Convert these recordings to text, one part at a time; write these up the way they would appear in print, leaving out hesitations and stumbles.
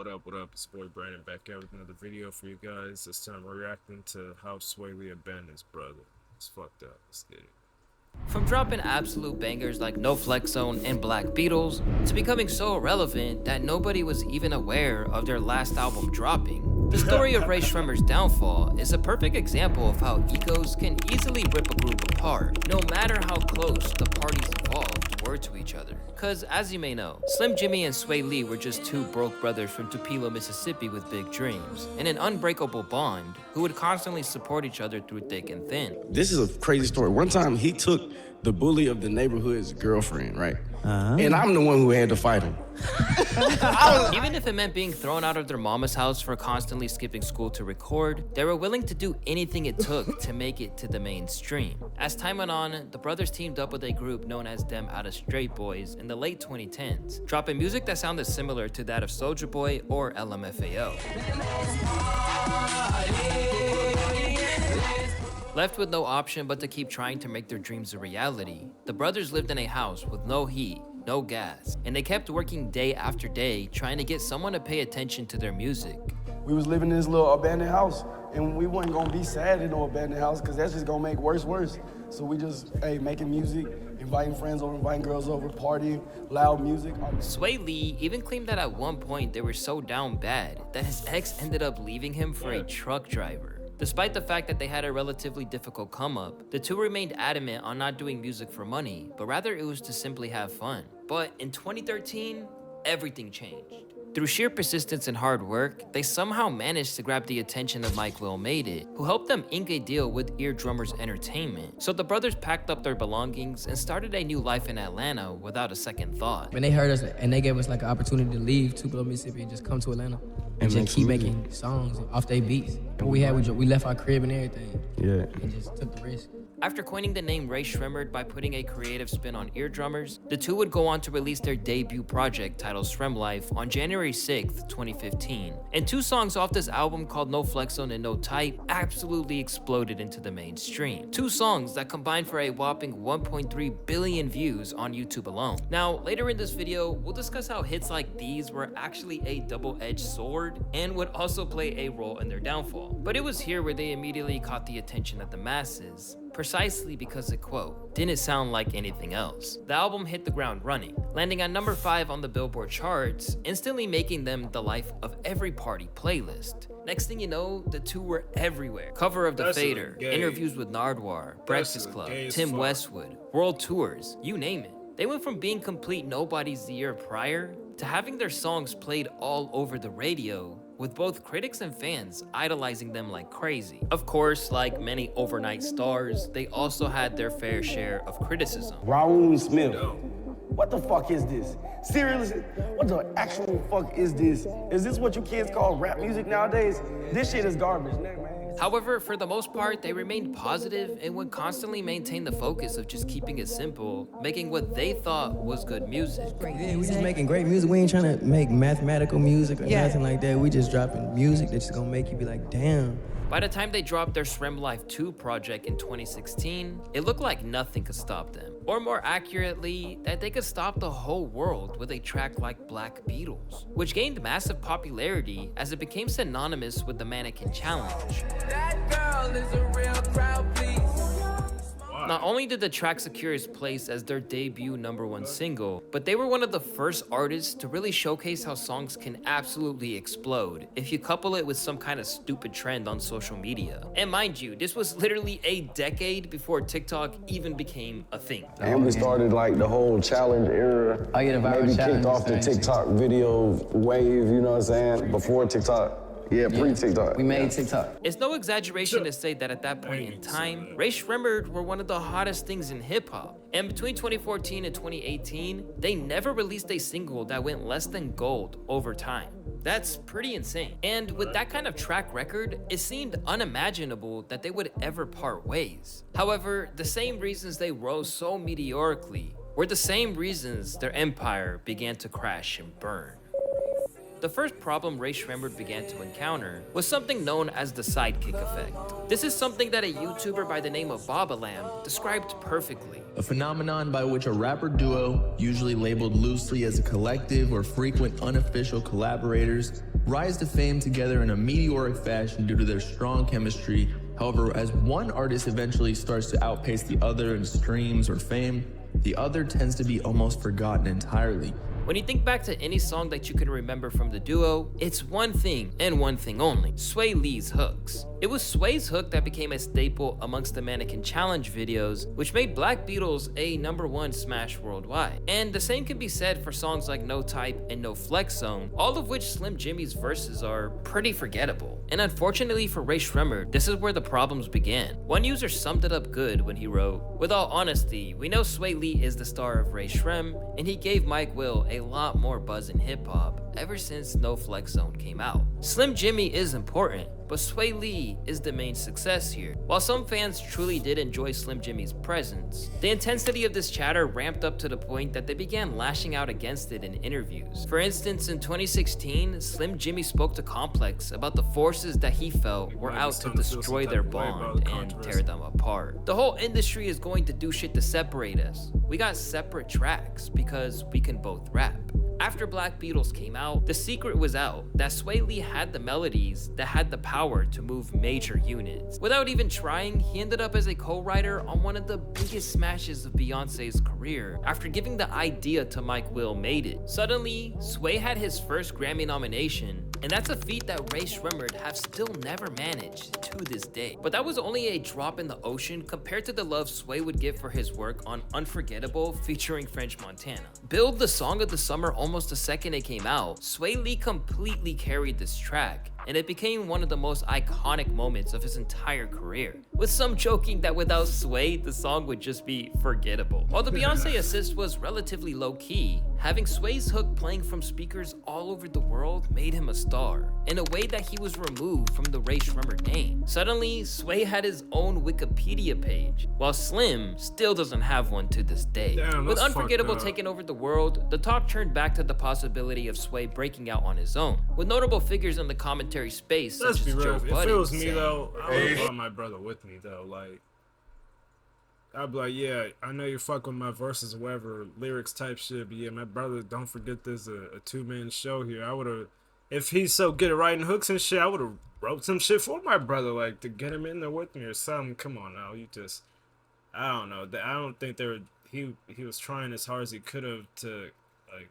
What up? It's boy Brandon back out with another video for you guys. This time we're reacting to how Swae abandoned his brother. It's fucked up. Let's get it. From dropping absolute bangers like No Flex Zone and Black Beatles, to becoming so irrelevant that nobody was even aware of their last album dropping, the story of Rae Sremmurd's downfall is a perfect example of how egos can easily rip a group apart, no matter how close the parties involved were to each other. Cause as you may know, Slim Jimmy and Swae Lee were just two broke brothers from Tupelo, Mississippi with big dreams, and an unbreakable bond who would constantly support each other through thick and thin. This is a crazy story. One time he took the bully of the neighborhood's girlfriend, right? And I'm the one who had to fight him. Even if it meant being thrown out of their mama's house for constantly skipping school to record, they were willing to do anything it took to make it to the mainstream. As time went on, the brothers teamed up with a group known as Them Outta Straight Boys in the late 2010s, dropping music that sounded similar to that of Soulja Boy or LMFAO. Left with no option but to keep trying to make their dreams a reality, the brothers lived in a house with no heat, no gas, and they kept working day after day trying to get someone to pay attention to their music. We was living in this little abandoned house, and we wasn't gonna be sad in no abandoned house because that's just gonna make worse. So we just, making music, inviting friends over, inviting girls over, partying, loud music. Swae Lee even claimed that at one point they were so down bad that his ex ended up leaving him for a truck driver. Despite the fact that they had a relatively difficult come-up, the two remained adamant on not doing music for money, but rather it was to simply have fun. But in 2013, everything changed. Through sheer persistence and hard work, they somehow managed to grab the attention of Mike Will Made It, who helped them ink a deal with Eardrummers Entertainment. So the brothers packed up their belongings and started a new life in Atlanta without a second thought. When they heard us and they gave us like an opportunity to leave Tupelo, Mississippi and just come to Atlanta and just keep making songs off their beats. We left our crib and everything. Yeah. And just took the risk. After coining the name Rae Sremmurd by putting a creative spin on Eardrummers, the two would go on to release their debut project titled Srem Life on January 6th, 2015. And two songs off this album called No Flex Zone and No Type absolutely exploded into the mainstream. Two songs that combined for a whopping 1.3 billion views on YouTube alone. Now, later in this video, we'll discuss how hits like these were actually a double-edged sword and would also play a role in their downfall. But it was here where they immediately caught the attention of the masses, precisely because it, quote, didn't sound like anything else. The album hit the ground running, landing on number 5 on the Billboard charts, instantly making them the life of every party playlist. Next thing you know, the two were everywhere. Cover of The Fader, interviews with Nardwuar, Breakfast Club, Tim Westwood, world tours, you name it. They went from being complete nobodies the year prior to having their songs played all over the radio, with both critics and fans idolizing them like crazy. Of course, like many overnight stars, they also had their fair share of criticism. Raul Smith. What the fuck is this? Seriously? What the actual fuck is this? Is this what you kids call rap music nowadays? This shit is garbage, man. However, for the most part, they remained positive and would constantly maintain the focus of just keeping it simple, making what they thought was good music. Yeah, we just making great music. We ain't trying to make mathematical music or nothing like that. We just dropping music that's just gonna make you be like, damn. By the time they dropped their Srem Life 2 project in 2016, it looked like nothing could stop them. Or more accurately, that they could stop the whole world with a track like Black Beatles, which gained massive popularity as it became synonymous with the Mannequin Challenge. That girl is a real crowd, please. Not only did the track secure its place as their debut #1 single, but they were one of the first artists to really showcase how songs can absolutely explode if you couple it with some kind of stupid trend on social media. And mind you, this was literally a decade before TikTok even became a thing. And we started like the whole challenge era. Oh yeah, the viral Maybe challenge. kicked off the TikTok video wave, you know what I'm saying? Before TikTok. Yeah, pre-TikTok. We made TikTok. It's no exaggeration to say that at that point in time, Rae Sremmurd were one of the hottest things in hip-hop. And between 2014 and 2018, they never released a single that went less than gold over time. That's pretty insane. And with that kind of track record, it seemed unimaginable that they would ever part ways. However, the same reasons they rose so meteorically were the same reasons their empire began to crash and burn. The first problem Rae Sremmurd began to encounter was something known as the sidekick effect. This is something that a YouTuber by the name of Babalam described perfectly. A phenomenon by which a rapper duo, usually labeled loosely as a collective or frequent unofficial collaborators, rise to fame together in a meteoric fashion due to their strong chemistry. However, as one artist eventually starts to outpace the other in streams or fame, the other tends to be almost forgotten entirely. When you think back to any song that you can remember from the duo, it's one thing and one thing only: Swae Lee's hooks. It was Swae's hook that became a staple amongst the Mannequin Challenge videos, which made Black Beatles a #1 smash worldwide. And the same can be said for songs like No Type and No Flex Zone, all of which Slim Jimmy's verses are pretty forgettable. And unfortunately for Rae Sremmurd, this is where the problems began. One user summed it up good when he wrote, "With all honesty, we know Swae Lee is the star of Rae Sremmurd, and he gave Mike Will a lot more buzz in hip-hop ever since No Flex Zone came out. Slim Jimmy is important, but Swae Lee is the main success here." While some fans truly did enjoy Slim Jimmy's presence, the intensity of this chatter ramped up to the point that they began lashing out against it in interviews. For instance, in 2016, Slim Jimmy spoke to Complex about the forces that he felt were out to destroy their bond and tear them apart. "The whole industry is going to do shit to separate us. We got separate tracks because we can both rap." After Black Beatles came out, the secret was out that Swae Lee had the melodies that had the power to move major units. Without even trying, he ended up as a co-writer on one of the biggest smashes of Beyonce's career. After giving the idea to Mike Will made it. Suddenly, Swae had his first Grammy nomination, and that's a feat that Rae Sremmurd have still never managed to this day. But that was only a drop in the ocean compared to the love Swae would get for his work on Unforgettable featuring French Montana. Billed the Song of the Summer almost the second it came out, Swae Lee completely carried this track, and it became one of the most iconic moments of his entire career. With some joking that without Swae, the song would just be forgettable. While the Beyonce assist was relatively low-key, having Swae's hook playing from speakers all over the world made him a star, in a way that he was removed from the Rae Sremmurd name. Suddenly, Swae had his own Wikipedia page, while Slim still doesn't have one to this day. Damn, With that's Unforgettable fucked up. taking over the world, the talk turned back to the possibility of Swae breaking out on his own, with notable figures in the commentary space Let's such be as real. Joe If it Budden was me saying, though, I would have brought my brother with me though. Like, I'd be like, yeah, I know you fuck with my verses or whatever, lyrics type shit, but yeah, my brother, don't forget there's a two-man show here. I would have, if he's so good at writing hooks and shit, I would have wrote some shit for my brother, like, to get him in there with me or something. Come on now, you just, I don't know. I don't think they were, he was trying as hard as he could have to, like,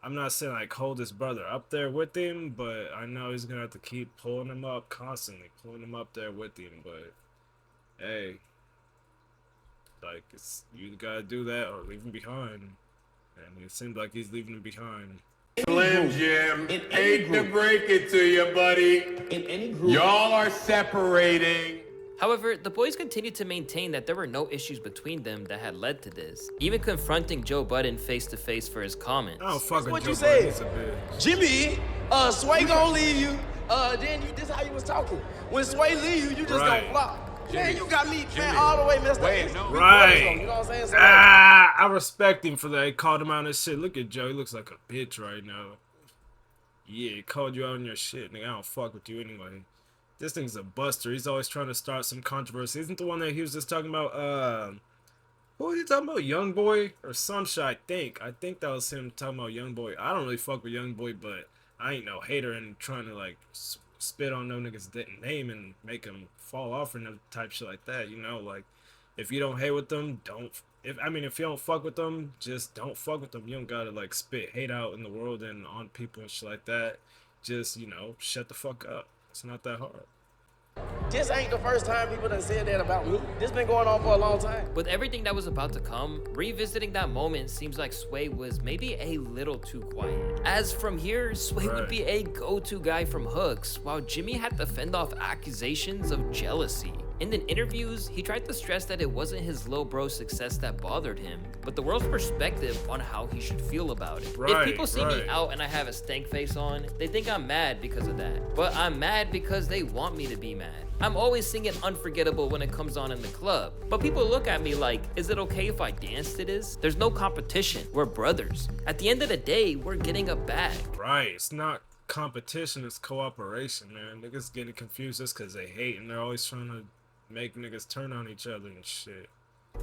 I'm not saying like hold his brother up there with him, but I know he's gonna have to keep pulling him up constantly, pulling him up there with him. But hey, like it's you gotta do that or leave him behind, and it seems like he's leaving him behind. Slim Jim, hate to break it to you, buddy. In any group, Y'all are separating. However, the boys continued to maintain that there were no issues between them that had led to this, even confronting Joe Budden face to face for his comments. I don't fuck with what Joe you Budden, said. he's a bitch. Jimmy, Swae gonna leave you. Then you, this how you was talking. When Swae leave you, you just Right. gonna flop. Man, you got me, Jimmy. man, all the way messed Wait, up. no. We Right. brothers, you know what I'm saying? So, I respect him for that. He called him out on his shit. Look at Joe, he looks like a bitch right now. Yeah, he called you out on your shit, nigga. I don't fuck with you anyway. This thing's a buster. He's always trying to start some controversy. Isn't the one that he was just talking about, who was he talking about? Young Boy or some shit, I think. I think that was him talking about Young Boy. I don't really fuck with Young Boy, but I ain't no hater and trying to, like, spit on no nigga's name and make him fall off or no type shit like that, you know? Like, if you don't hate with them, if you don't fuck with them, just don't fuck with them. You don't gotta, like, spit hate out in the world and on people and shit like that. Just, you know, shut the fuck up. It's not that hard. this ain't the first time people done said that about me. This been going on for a long time. With everything that was about to come, revisiting that moment seems like Swae was maybe a little too quiet. As from here, Swae would be a go-to guy from hooks, while Jimmy had to fend off accusations of jealousy. In the interviews, he tried to stress that it wasn't his lil bro's success that bothered him, but the world's perspective on how he should feel about it. If people see me out and I have a stank face on, they think I'm mad because of that. But I'm mad because they want me to be mad. I'm always singing Unforgettable when it comes on in the club, but people look at me like, is it okay if I dance to this? There's no competition, we're brothers. At the end of the day, we're getting a bag. Right, it's not competition, it's cooperation, man. Niggas getting confused just because they hate and they're always trying to make niggas turn on each other and shit.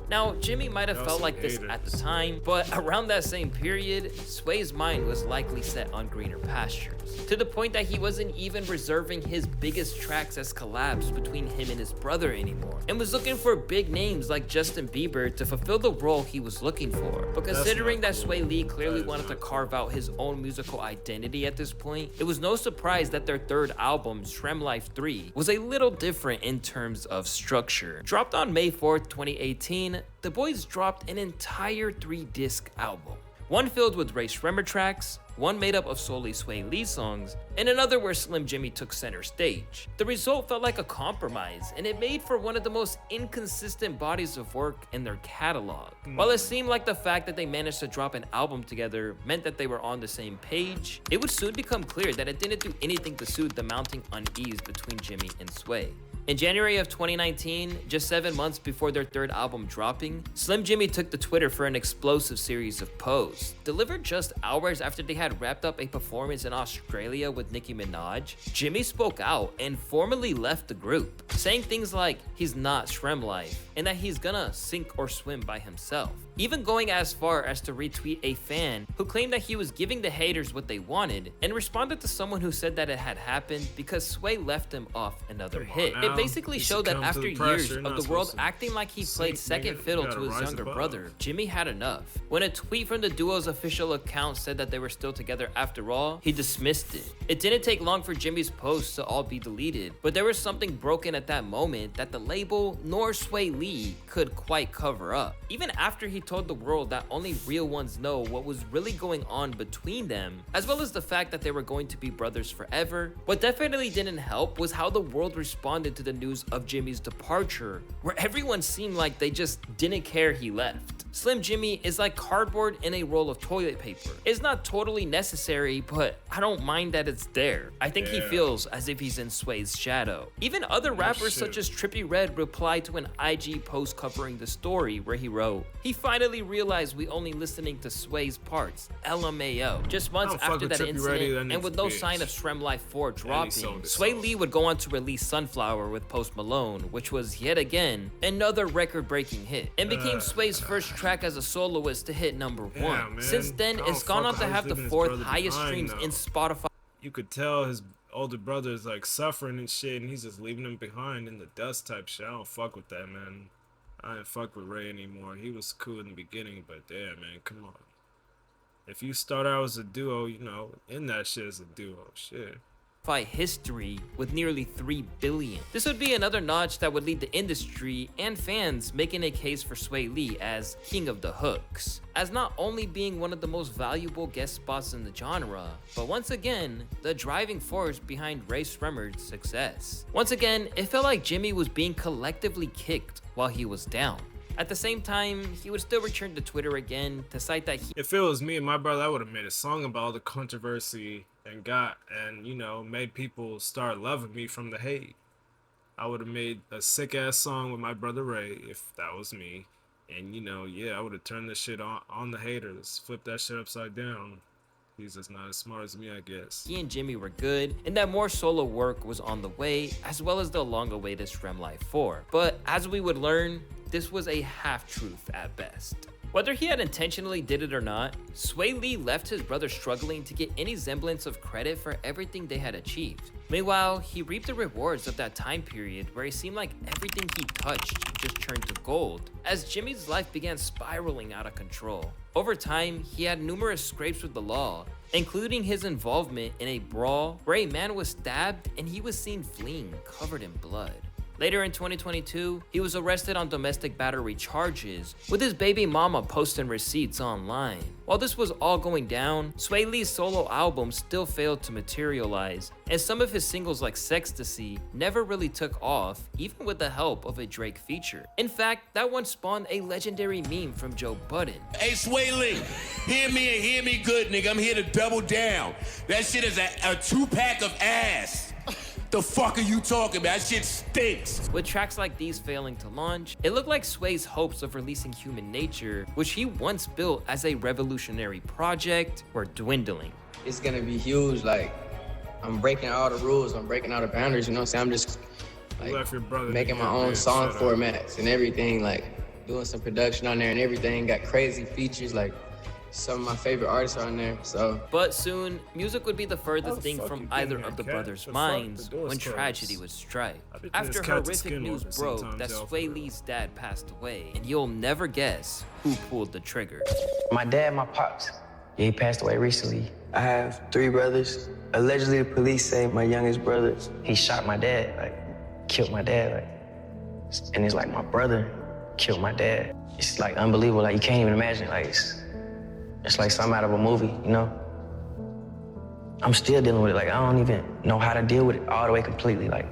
Now, Jimmy might have Y'all felt some like this haters. at the time, but around that same period, Swae's mind was likely set on greener pastures, to the point that he wasn't even reserving his biggest tracks as collabs between him and his brother anymore, and was looking for big names like Justin Bieber to fulfill the role he was looking for. But considering that Swae Lee clearly wanted to carve out his own musical identity at this point, it was no surprise that their third album, Srem Life 3, was a little different in terms of structure. Dropped on May 4th, 2018, the boys dropped an entire 3-disc album. One filled with Rae Sremmurd tracks, one made up of solely Swae Lee songs, and another where Slim Jimmy took center stage. The result felt like a compromise, and it made for one of the most inconsistent bodies of work in their catalog. While it seemed like the fact that they managed to drop an album together meant that they were on the same page, it would soon become clear that it didn't do anything to soothe the mounting unease between Jimmy and Swae. In January of 2019, just 7 months before their third album dropping, Slim Jimmy took to Twitter for an explosive series of posts. Delivered just hours after they had wrapped up a performance in Australia with Nicki Minaj, Jimmy spoke out and formally left the group, saying things like he's not Srem Life and that he's gonna sink or swim by himself. Even going as far as to retweet a fan who claimed that he was giving the haters what they wanted, and responded to someone who said that it had happened because Swae left him off another hit. now. It basically showed that Succumb to after the years pressure, of not the world supposed to acting like he played sink, second nigga. fiddle You to gotta his rise younger above. brother, Jimmy had enough. When a tweet from the duo's official account said that they were still together after all, he dismissed it. It didn't take long for Jimmy's posts to all be deleted, but there was something broken at that moment that the label nor Swae Lee could quite cover up. Even after he told the world that only real ones know what was really going on between them, as well as the fact that they were going to be brothers forever, what definitely didn't help was how the world responded to the news of Jimmy's departure, where everyone seemed like they just didn't care he left. Slim Jimmy is like cardboard in a roll of toilet paper. It's not totally necessary, but I don't mind that it's there. I think he feels as if he's in Swae's shadow. Even other rappers such as Trippie Redd replied to an IG post covering the story where he wrote, "He finally realized we only listening to Swae's parts, LMAO." Just months don't fuck after with that Trippie Redd either, incident, that and with nigga's no a bitch. sign of Srem Life 4 dropping, sold his Swae soul. Lee would go on to release Sunflower with Post Malone, which was yet again another record-breaking hit, and became Swae's first track as a soloist to hit #1. man. Since then, I it's don't gone on fuck to with have how the he's leaving his 4th brother highest behind, streams though. in Spotify. You could tell his older brother is like suffering and shit, and he's just leaving him behind in the dust type shit. I don't fuck with that, man. I ain't fuck with Rae anymore. He was cool in the beginning, but damn, man, come on. If you start out as a duo, you know, in that shit as a duo, shit. History with nearly 3 billion. This would be another notch that would lead the industry and fans making a case for Swae Lee as king of the hooks, as not only being one of the most valuable guest spots in the genre, but once again, the driving force behind Rae Sremmurd's success. Once again, it felt like Jimmy was being collectively kicked while he was down. At the same time, he would still return to Twitter again to cite that he If it was me and my brother, I would have made a song about all the controversy and you know, made people start loving me from the hate. I would have made a sick ass song with my brother Rae if that was me. And you know, yeah, I would have turned this shit on the haters, flipped that shit upside down. He's just not as smart as me, I guess. and Jimmy were good, and that more solo work was on the way, as well as the long-awaited Srem Life 4. But as we would learn, this was a half-truth at best. Whether he had intentionally did it or not, Swae Lee left his brother struggling to get any semblance of credit for everything they had achieved. Meanwhile, he reaped the rewards of that time period where it seemed like everything he touched just turned to gold, as Jimmy's life began spiraling out of control. Over time, he had numerous scrapes with the law, including his involvement in a brawl where a man was stabbed and he was seen fleeing covered in blood. Later in 2022, he was arrested on domestic battery charges, with his baby mama posting receipts online. While this was all going down, Swae Lee's solo album still failed to materialize, and some of his singles like Sextasy never really took off, even with the help of a Drake feature. In fact, that one spawned a legendary meme from Joe Budden. Hey, Swae Lee, hear me and hear me good, nigga. I'm here to double down. That shit is a 2-pack of ass. The fuck are you talking about? That shit stinks. With tracks like these failing to launch, it looked like Swae's hopes of releasing Human Nature, which he once built as a revolutionary project, were dwindling. It's gonna be huge. Like, I'm breaking all the rules. I'm breaking all the boundaries. You know what I'm saying? I'm just You left your brother making to my get own rich, song shut up. formats and everything. Like, doing some production on there and everything. Got crazy features, like some of my favorite artists are on there. So, but soon, music would be the furthest thing fuck from you either getting of the that cat? brothers' The fuck? minds The door's when closed. tragedy would strike. I bet After this cat the horrific skin news open broke sometimes, that y'all, for Swae real. Lee's dad passed away, and you'll never guess who pulled the trigger. my dad, my pops, yeah, he passed away recently. I have 3 brothers. Allegedly, the police say my youngest brother, he shot my dad, like, killed my dad, like, and it's like my brother killed my dad. It's like unbelievable, like you can't even imagine, like it's like something out of a movie, you know? I'm still dealing with it, like I don't even know how to deal with it all the way completely, like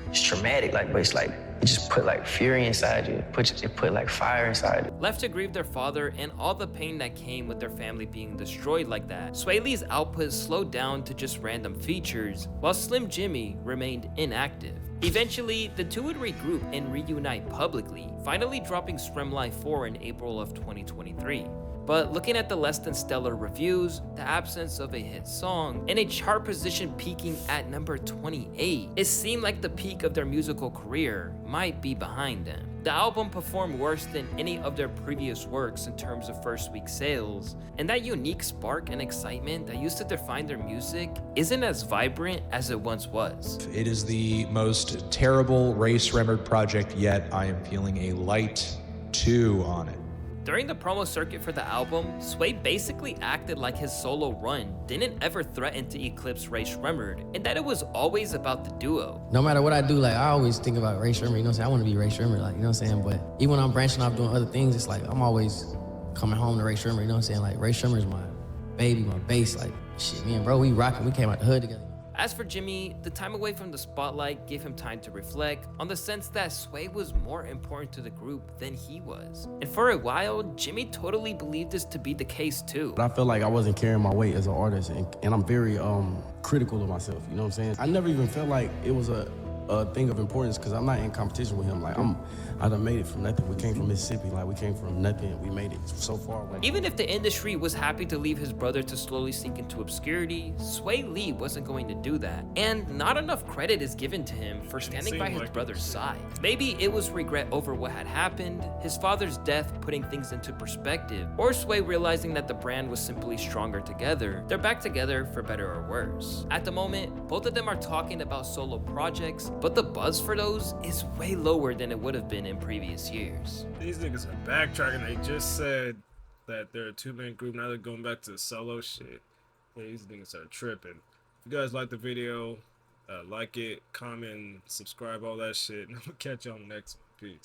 it's traumatic, like, but it's like, it just put like fury inside you. It put like fire inside you. Left to grieve their father and all the pain that came with their family being destroyed like that, Swae Lee's output slowed down to just random features, while Slim Jimmy remained inactive. Eventually, the two would regroup and reunite publicly, finally dropping Srem Life 4 in April of 2023. But looking at the less than stellar reviews, the absence of a hit song, and a chart position peaking at number 28, it seemed like the peak of their musical career might be behind them. The album performed worse than any of their previous works in terms of first week sales, and that unique spark and excitement that used to define their music isn't as vibrant as it once was. It is the most terrible Rae Sremmurd project yet. I am feeling a light 2 on it. During the promo circuit for the album, Swae basically acted like his solo run didn't ever threaten to eclipse Rae Sremmurd, and that it was always about the duo. No matter what I do, like I always think about Rae Sremmurd, you know what I'm saying? I want to be Rae Sremmurd, like, you know what I'm saying? But even when I'm branching off doing other things, it's like I'm always coming home to Rae Sremmurd, you know what I'm saying? Like Rae Sremmurd's my baby, my bass, like shit, me and bro, we rocking, we came out the hood together. As for Jimmy, the time away from the spotlight gave him time to reflect on the sense that Swae was more important to the group than he was. And for a while, Jimmy totally believed this to be the case too. But I felt like I wasn't carrying my weight as an artist, and I'm very critical of myself, you know what I'm saying? I never even felt like it was a thing of importance because I'm not in competition with him. Like I done made it from nothing. We came from Mississippi, like we came from nothing. We made it so far. Like, even if the industry was happy to leave his brother to slowly sink into obscurity, Swae Lee wasn't going to do that. And not enough credit is given to him for standing by his brother's side. Maybe it was regret over what had happened, his father's death putting things into perspective, or Swae realizing that the brand was simply stronger together. They're back together for better or worse. At the moment, both of them are talking about solo projects, but the buzz for those is way lower than it would have been in previous years. These niggas are backtracking. They just said that they're a 2-man group. Now they're going back to the solo shit. Yeah, these niggas are tripping. If you guys like the video, like it, comment, subscribe, all that shit. And I'm gonna catch y'all on the next one. Peace.